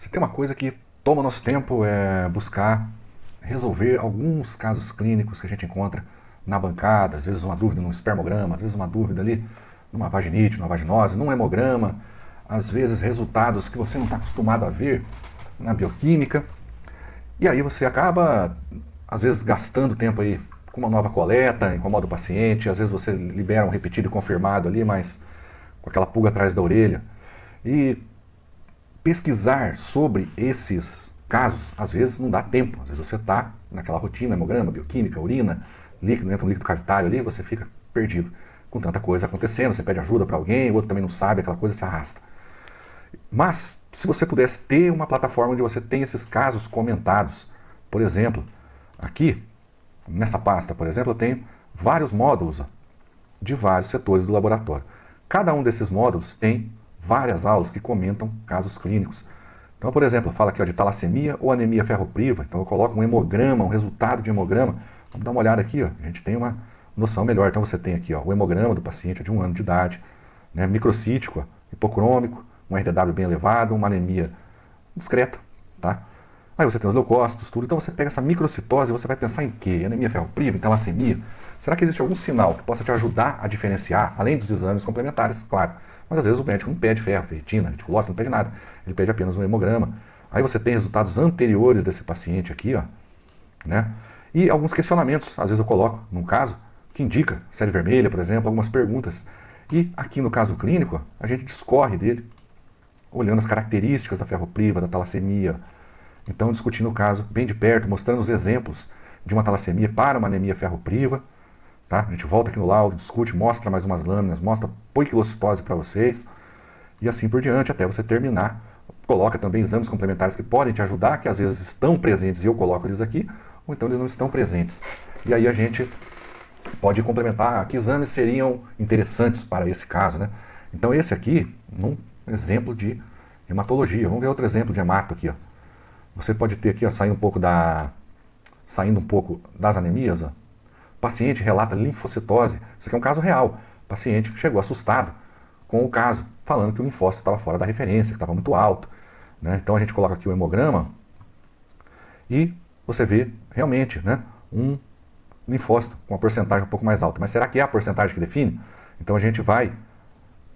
Se tem uma coisa que toma nosso tempo é buscar resolver alguns casos clínicos que a gente encontra na bancada, às vezes uma dúvida num espermograma, às vezes uma dúvida ali numa vaginite, numa vaginose, num hemograma, às vezes resultados que você não está acostumado a ver na bioquímica. E aí você acaba, às vezes, gastando tempo aí com uma nova coleta, incomoda o paciente, às vezes você libera um repetido e confirmado ali, mas com aquela pulga atrás da orelha. E pesquisar sobre esses casos, às vezes não dá tempo. Às vezes você está naquela rotina, hemograma, bioquímica, urina, líquido, entra um líquido cavitário ali, você fica perdido com tanta coisa acontecendo, você pede ajuda para alguém, o outro também não sabe, aquela coisa se arrasta. Mas, se você pudesse ter uma plataforma onde você tem esses casos comentados, por exemplo, aqui, nessa pasta, por exemplo, eu tenho vários módulos de vários setores do laboratório. Cada um desses módulos tem várias aulas que comentam casos clínicos. Então, por exemplo, fala aqui ó, de talassemia ou anemia ferropriva. Então, eu coloco um hemograma, um resultado de hemograma. Vamos dar uma olhada aqui, ó. A gente tem uma noção melhor. Então, você tem aqui ó, o hemograma do paciente de 1 ano de idade, né, microcítico, ó, hipocrômico, um RDW bem elevado, uma anemia discreta, tá? Aí você tem os leucócitos, tudo. Então você pega essa microcitose e você vai pensar em quê? Anemia ferropriva, talassemia? Será que existe algum sinal que possa te ajudar a diferenciar, além dos exames complementares, claro? Mas às vezes o médico não pede ferro, ferritina, reticulose, não pede nada. Ele pede apenas um hemograma. Aí você tem resultados anteriores desse paciente aqui, ó, né? E alguns questionamentos, às vezes eu coloco num caso, que indica série vermelha, por exemplo, algumas perguntas. E aqui no caso clínico, a gente discorre dele, olhando as características da ferropriva, da talassemia. Então, discutindo o caso bem de perto, mostrando os exemplos de uma talassemia para uma anemia ferropriva. Tá? A gente volta aqui no laudo, discute, mostra mais umas lâminas, mostra poiquilocitose para vocês. E assim por diante, até você terminar. Coloca também exames complementares que podem te ajudar, que às vezes estão presentes e eu coloco eles aqui, ou então eles não estão presentes. E aí a gente pode complementar que exames seriam interessantes para esse caso. Né? Então esse aqui, um exemplo de hematologia. Vamos ver outro exemplo de hemato aqui. Ó. Você pode ter aqui, ó, saindo um pouco das anemias. Ó. O paciente relata linfocitose. Isso aqui é um caso real. O paciente chegou assustado com o caso, falando que o linfócito estava fora da referência, que estava muito alto. Né? Então a gente coloca aqui o hemograma e você vê realmente, né, um linfócito com uma porcentagem um pouco mais alta. Mas será que é a porcentagem que define? Então a gente vai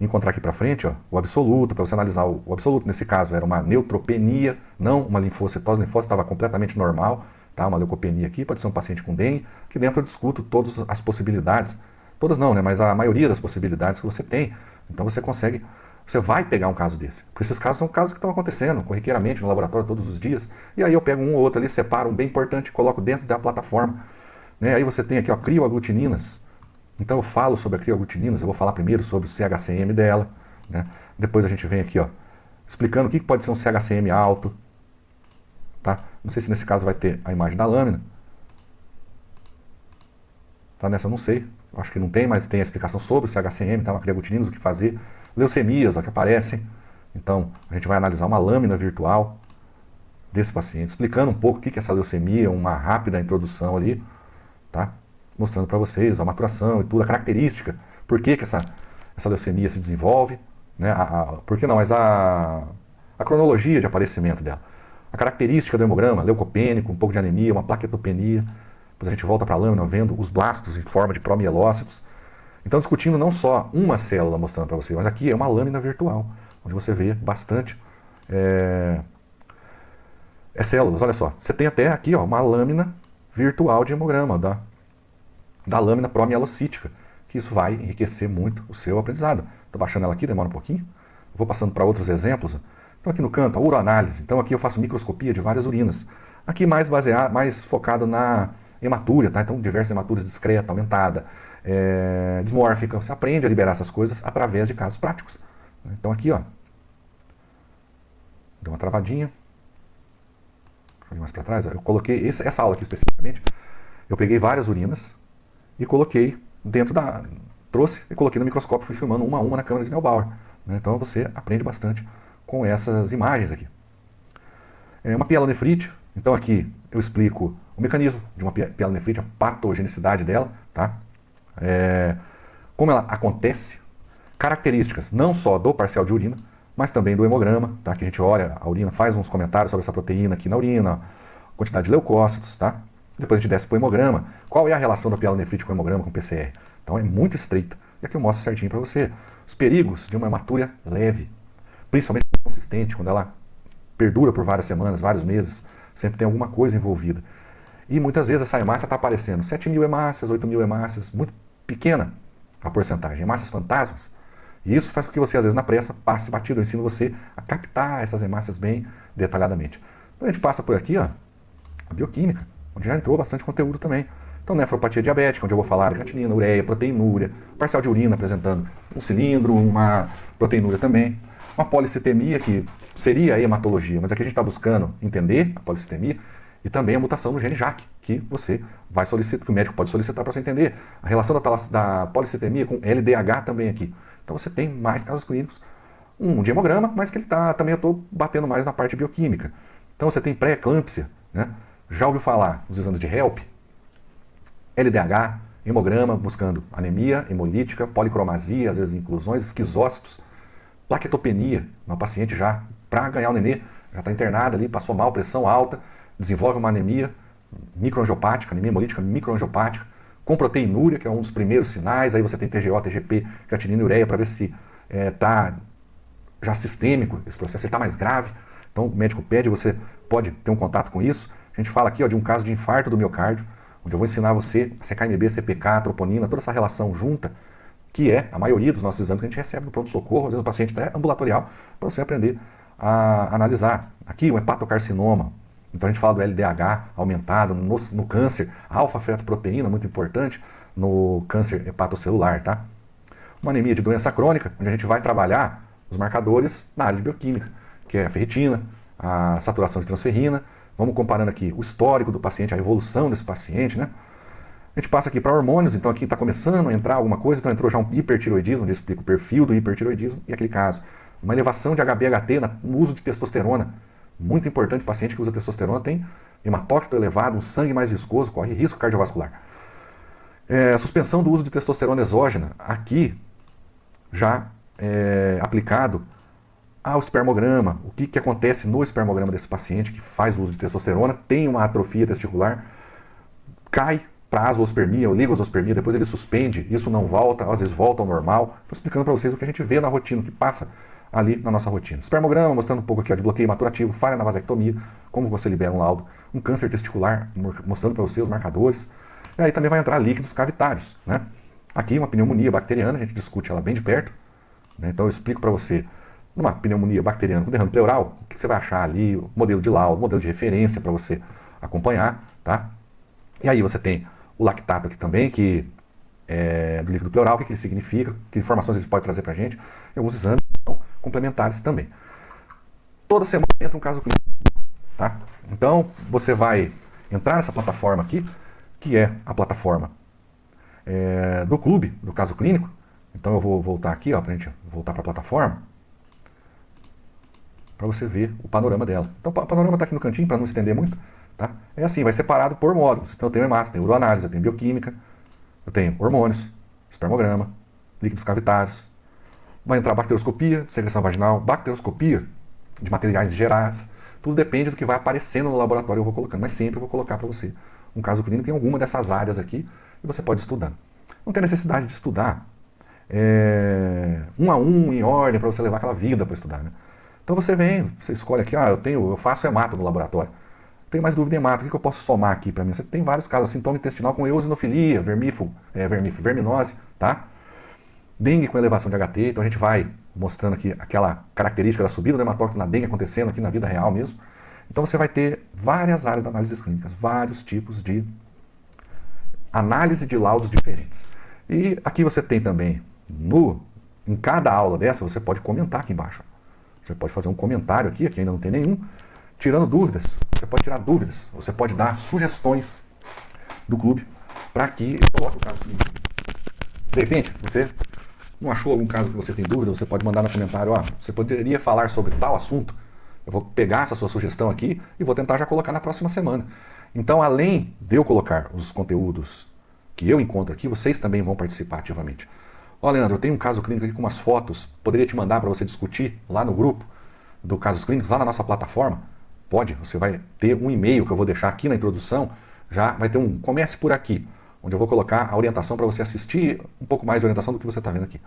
encontrar aqui para frente ó, o absoluto, para você analisar o absoluto. Nesse caso era uma neutropenia, não uma linfocitose. O linfócito estava completamente normal, tá? Uma leucopenia aqui, pode ser um paciente com dengue. Aqui dentro eu discuto todas as possibilidades, todas não, né? Mas a maioria das possibilidades que você tem. Então você consegue, você vai pegar um caso desse. Porque esses casos são casos que estão acontecendo corriqueiramente no laboratório todos os dias. E aí eu pego um ou outro ali, separo um bem importante e coloco dentro da plataforma. Né? Aí você tem aqui ó, crioaglutininas. Então eu falo sobre a crioaglutininas, eu vou falar primeiro sobre o CHCM dela, né? Depois a gente vem aqui, ó, explicando o que pode ser um CHCM alto, tá? Não sei se nesse caso vai ter a imagem da lâmina, tá? Nessa eu não sei, acho que não tem, mas tem a explicação sobre o CHCM, tá? Uma crioaglutininas, o que fazer, leucemias, ó, que aparecem. Então a gente vai analisar uma lâmina virtual desse paciente, explicando um pouco o que é essa leucemia, uma rápida introdução ali, tá? Mostrando para vocês a maturação e tudo, a característica, por que essa leucemia se desenvolve, né? Por que não, mas a cronologia de aparecimento dela. A característica do hemograma, leucopênico, um pouco de anemia, uma plaquetopenia. Depois a gente volta para a lâmina vendo os blastos em forma de promielócitos. Então discutindo não só uma célula mostrando para vocês, mas aqui é uma lâmina virtual, onde você vê bastante células. Olha só, você tem até aqui ó, uma lâmina virtual de hemograma, da lâmina promielocítica, que isso vai enriquecer muito o seu aprendizado. Estou baixando ela aqui, demora um pouquinho. Vou passando para outros exemplos. Então aqui no canto, a uroanálise. Então aqui eu faço microscopia de várias urinas. Aqui mais focado na hematúria, tá? Então diversas hematuras discreta, aumentada, dismórfica. Você aprende a liberar essas coisas através de casos práticos. Então aqui, ó, deu uma travadinha. Deixa eu ir mais para trás. Ó. Eu coloquei essa aula aqui especificamente. Eu peguei várias urinas e coloquei dentro da... trouxe e coloquei no microscópio, fui filmando uma a uma na câmera de Neubauer. Né? Então você aprende bastante com essas imagens aqui. Uma pielonefrite, então aqui eu explico o mecanismo de uma pielonefrite, a patogenicidade dela, tá? Como ela acontece, características não só do parcial de urina, mas também do hemograma, tá? Que a gente olha a urina, faz uns comentários sobre essa proteína aqui na urina, quantidade de leucócitos, tá? Depois a gente desce para o hemograma. Qual é a relação da pielonefrite com o hemograma, com o PCR? Então é muito estreita. E aqui eu mostro certinho para você. Os perigos de uma hematúria leve, principalmente consistente, quando ela perdura por várias semanas, vários meses, sempre tem alguma coisa envolvida. E muitas vezes essa hemácia está aparecendo 7.000 hemácias, 8.000 hemácias, muito pequena a porcentagem, hemácias fantasmas. E isso faz com que você, às vezes, na pressa, passe batido. Eu ensino você a captar essas hemácias bem detalhadamente. Então a gente passa por aqui, ó, a bioquímica, onde já entrou bastante conteúdo também. Então, nefropatia diabética, onde eu vou falar de creatinina, ureia, proteinúria, parcial de urina apresentando um cilindro, uma proteinúria também, uma policitemia, que seria a hematologia, mas aqui a gente está buscando entender a policitemia, e também a mutação no gene JAK, que você vai solicitar, que o médico pode solicitar para você entender. A relação da policitemia com LDH também aqui. Então você tem mais casos clínicos, um de hemograma, mas que ele tá, também eu estou batendo mais na parte bioquímica. Então você tem pré-eclâmpsia, né? Já ouviu falar nos exames de HELP? LDH, hemograma, buscando anemia hemolítica, policromasia, às vezes inclusões, esquizócitos, plaquetopenia, uma paciente já, para ganhar o nenê, já está internada ali, passou mal, pressão alta, desenvolve uma anemia microangiopática, anemia hemolítica microangiopática, com proteinúria, que é um dos primeiros sinais, aí você tem TGO, TGP, creatinina e ureia, para ver se está já sistêmico esse processo, ele está mais grave. Então o médico pede, você pode ter um contato com isso. A gente fala aqui, ó, de um caso de infarto do miocárdio, onde eu vou ensinar você a CKMB, CPK, troponina, toda essa relação junta, que é a maioria dos nossos exames que a gente recebe no pronto-socorro, às vezes o paciente até ambulatorial, para você aprender a analisar. Aqui o hepatocarcinoma, então a gente fala do LDH aumentado no câncer, alfa-fetoproteína, muito importante, no câncer hepatocelular, tá? Uma anemia de doença crônica, onde a gente vai trabalhar os marcadores na área de bioquímica, que é a ferritina, a saturação de transferrina. Vamos comparando aqui o histórico do paciente, a evolução desse paciente, né? A gente passa aqui para hormônios, então aqui está começando a entrar alguma coisa, então entrou já um hipertiroidismo, onde eu explico o perfil do hipertiroidismo e aquele caso. Uma elevação de HbHT no uso de testosterona. Muito importante, o paciente que usa testosterona tem hematócrito elevado, um sangue mais viscoso, corre risco cardiovascular. Suspensão do uso de testosterona exógena, aqui já aplicado ao espermograma. O que acontece no espermograma desse paciente que faz uso de testosterona, tem uma atrofia testicular, cai para a azoospermia, ou ligosospermia, depois ele suspende, isso não volta, às vezes volta ao normal. Estou explicando para vocês o que a gente vê na rotina, o que passa ali na nossa rotina. Espermograma, mostrando um pouco aqui ó, de bloqueio maturativo, falha na vasectomia, como você libera um laudo, um câncer testicular, mostrando para você os marcadores. E aí também vai entrar líquidos cavitários, né? Aqui uma pneumonia bacteriana, a gente discute ela bem de perto, né? Então eu explico para você, numa pneumonia bacteriana com derrame pleural, o que você vai achar ali, o modelo de laudo, modelo de referência para você acompanhar, tá? E aí você tem o lactato aqui também, que é do líquido pleural, o que ele significa, que informações ele pode trazer para a gente, e alguns exames complementares também. Toda semana entra um caso clínico, tá? Então você vai entrar nessa plataforma aqui, que é a plataforma do clube, do caso clínico. Então eu vou voltar aqui, ó, para a gente voltar para a plataforma, para você ver o panorama dela. Então o panorama está aqui no cantinho, para não estender muito. Tá? É assim, vai separado por módulos. Então eu tenho hemato, tenho uroanálise, eu tenho bioquímica, eu tenho hormônios, espermograma, líquidos cavitários. Vai entrar bacteroscopia, secreção vaginal, bacteroscopia de materiais gerais. Tudo depende do que vai aparecendo no laboratório, eu vou colocando. Mas sempre eu vou colocar para você um caso clínico em alguma dessas áreas aqui e você pode estudar. Não tem necessidade de estudar um a um, em ordem, para você levar aquela vida para estudar. Né? Então você vem, você escolhe aqui, eu faço hemato no laboratório. Tem mais dúvida em hemato, o que eu posso somar aqui para mim? Você tem vários casos, sintoma intestinal com eosinofilia, verminose, tá? Dengue com elevação de HT, então a gente vai mostrando aqui aquela característica da subida do hematócrito na dengue acontecendo aqui na vida real mesmo. Então você vai ter várias áreas de análises clínicas, vários tipos de análise de laudos diferentes. E aqui você tem também, em cada aula dessa, você pode comentar aqui embaixo. Você pode fazer um comentário aqui ainda não tem nenhum, tirando dúvidas. Você pode tirar dúvidas, você pode dar sugestões do clube para que eu coloque o caso clínico. De repente, você não achou algum caso que você tem dúvida, você pode mandar no comentário, você poderia falar sobre tal assunto. Eu vou pegar essa sua sugestão aqui e vou tentar já colocar na próxima semana. Então, além de eu colocar os conteúdos que eu encontro aqui, vocês também vão participar ativamente. Ó, Leandro, eu tenho um caso clínico aqui com umas fotos, poderia te mandar para você discutir lá no grupo do Casos Clínicos, lá na nossa plataforma? Pode, você vai ter um e-mail que eu vou deixar aqui na introdução, já vai ter um comece por aqui, onde eu vou colocar a orientação para você assistir um pouco mais de orientação do que você está vendo aqui.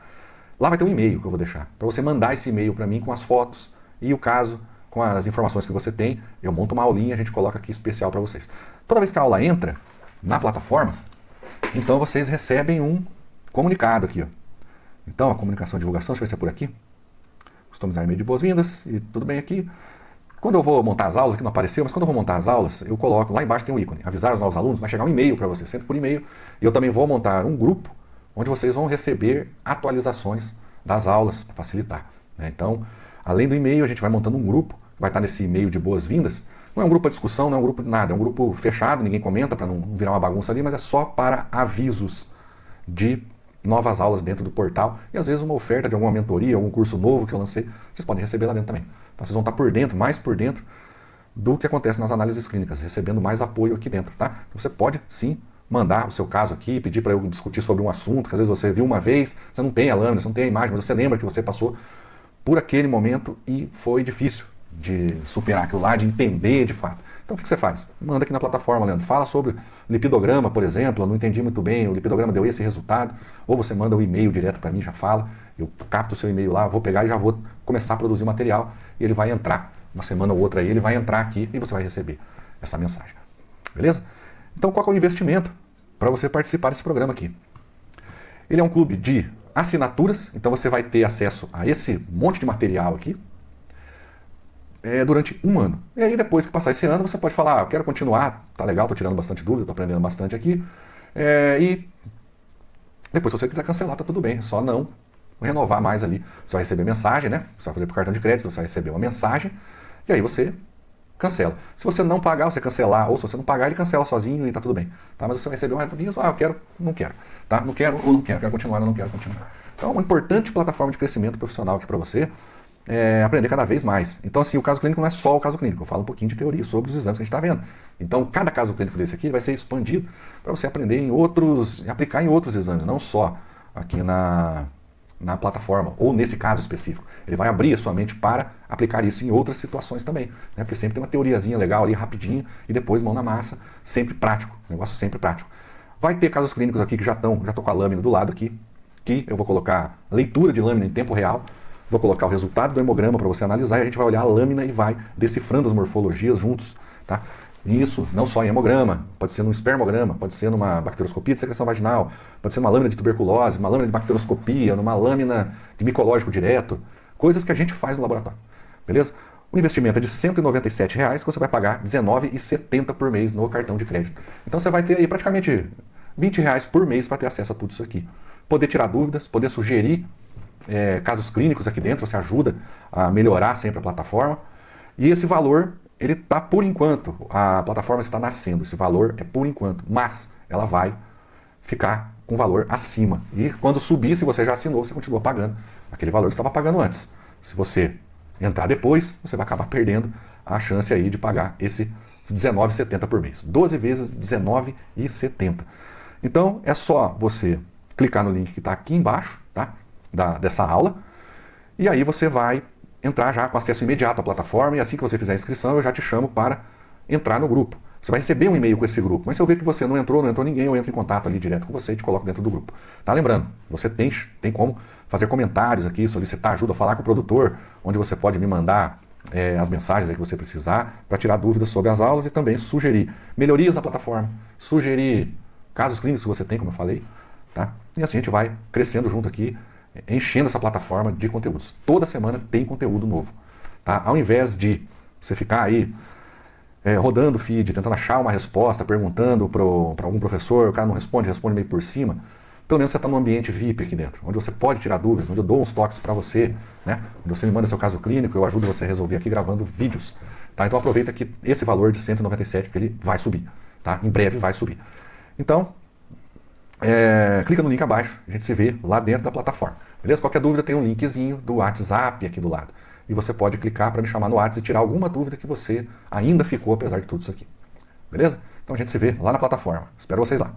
Lá vai ter um e-mail que eu vou deixar, para você mandar esse e-mail para mim com as fotos e o caso, com as informações que você tem. Eu monto uma aulinha, a gente coloca aqui especial para vocês. Toda vez que a aula entra na plataforma, então vocês recebem um comunicado aqui, ó. Então, a comunicação e divulgação, deixa eu ver se é por aqui. Customizar e-mail de boas-vindas e tudo bem aqui. Quando eu vou montar as aulas, aqui não apareceu, mas quando eu vou montar as aulas, eu coloco, lá embaixo tem um ícone, avisar os novos alunos, vai chegar um e-mail para você, sempre por e-mail. E eu também vou montar um grupo onde vocês vão receber atualizações das aulas, para facilitar, né? Então, além do e-mail, a gente vai montando um grupo, vai estar nesse e-mail de boas-vindas. Não é um grupo para discussão, não é um grupo de nada, é um grupo fechado, ninguém comenta para não virar uma bagunça ali, mas é só para avisos de novas aulas dentro do portal e às vezes uma oferta de alguma mentoria, algum curso novo que eu lancei, vocês podem receber lá dentro também. Então vocês vão estar por dentro, mais por dentro do que acontece nas análises clínicas, recebendo mais apoio aqui dentro, tá? Então você pode sim mandar o seu caso aqui, pedir para eu discutir sobre um assunto que às vezes você viu uma vez, você não tem a lâmina, você não tem a imagem, mas você lembra que você passou por aquele momento e foi difícil de superar aquilo lá, de entender de fato. Então o que você faz? Manda aqui na plataforma, Leandro. Fala sobre lipidograma, por exemplo. Eu não entendi muito bem, o lipidograma deu esse resultado. Ou você manda um e-mail direto para mim, já fala. Eu capto o seu e-mail lá, vou pegar e já vou começar a produzir o material. E ele vai entrar, uma semana ou outra aí, ele vai entrar aqui e você vai receber essa mensagem. Beleza? Então qual é o investimento para você participar desse programa aqui? Ele é um clube de assinaturas, então você vai ter acesso a esse monte de material aqui, durante um ano. E aí depois que passar esse ano, você pode falar, eu quero continuar, tá legal, tô tirando bastante dúvida, tô aprendendo bastante aqui. E depois, se você quiser cancelar, tá tudo bem, é só não renovar mais ali. Você vai receber mensagem, né? Você vai fazer por cartão de crédito, você vai receber uma mensagem, e aí você cancela. Se você não pagar, você cancelar, ou se você não pagar, ele cancela sozinho e tá tudo bem. Tá? Mas você vai receber uma aviso, eu quero, não quero. Tá? Não quero ou não quero continuar ou não quero continuar. Então, é uma importante plataforma de crescimento profissional aqui para você. Aprender cada vez mais. Então, assim, o caso clínico não é só o caso clínico, eu falo um pouquinho de teoria sobre os exames que a gente está vendo. Então, cada caso clínico desse aqui vai ser expandido para você aprender em outros, aplicar em outros exames, não só aqui na plataforma, ou nesse caso específico. Ele vai abrir a sua mente para aplicar isso em outras situações também, né? Porque sempre tem uma teoriazinha legal ali, rapidinho, e depois mão na massa, sempre prático, negócio sempre prático. Vai ter casos clínicos aqui que já estou com a lâmina do lado aqui, que eu vou colocar leitura de lâmina em tempo real. Vou colocar o resultado do hemograma para você analisar e a gente vai olhar a lâmina e vai decifrando as morfologias juntos, tá? E isso não só em hemograma, pode ser num espermograma, pode ser numa bacteroscopia de secreção vaginal, pode ser numa lâmina de tuberculose, uma lâmina de bacteroscopia, numa lâmina de micológico direto, coisas que a gente faz no laboratório, beleza? O investimento é de R$ 197, que você vai pagar R$ 19,70 por mês no cartão de crédito. Então você vai ter aí praticamente R$ 20 por mês para ter acesso a tudo isso aqui. Poder tirar dúvidas, poder sugerir casos clínicos aqui dentro, você ajuda a melhorar sempre a plataforma. E esse valor, ele está por enquanto, a plataforma está nascendo, esse valor é por enquanto, mas ela vai ficar com valor acima. E quando subir, se você já assinou, você continua pagando aquele valor que você estava pagando antes. Se você entrar depois, você vai acabar perdendo a chance aí de pagar esse R$19,70 por mês. 12 vezes R$19,70. Então, é só você clicar no link que está aqui embaixo, tá? Dessa aula, e aí você vai entrar já com acesso imediato à plataforma, e assim que você fizer a inscrição, eu já te chamo para entrar no grupo. Você vai receber um e-mail com esse grupo, mas se eu ver que você não entrou ninguém, eu entro em contato ali direto com você e te coloco dentro do grupo. Tá? Lembrando, você tem como fazer comentários aqui, solicitar ajuda, falar com o produtor, onde você pode me mandar as mensagens aí que você precisar para tirar dúvidas sobre as aulas e também sugerir melhorias na plataforma, sugerir casos clínicos que você tem, como eu falei, tá? E assim a gente vai crescendo junto aqui, enchendo essa plataforma de conteúdos. Toda semana tem conteúdo novo. Tá? Ao invés de você ficar aí rodando o feed, tentando achar uma resposta, perguntando para algum professor, o cara não responde, responde meio por cima, pelo menos você está num ambiente VIP aqui dentro, onde você pode tirar dúvidas, onde eu dou uns toques para você, né? Onde você me manda seu caso clínico, eu ajudo você a resolver aqui gravando vídeos. Tá? Então aproveita que esse valor de 197, porque ele vai subir. Tá? Em breve vai subir. Então, clica no link abaixo, a gente se vê lá dentro da plataforma. Beleza? Qualquer dúvida tem um linkzinho do WhatsApp aqui do lado. E você pode clicar para me chamar no WhatsApp e tirar alguma dúvida que você ainda ficou, apesar de tudo isso aqui. Beleza? Então a gente se vê lá na plataforma. Espero vocês lá.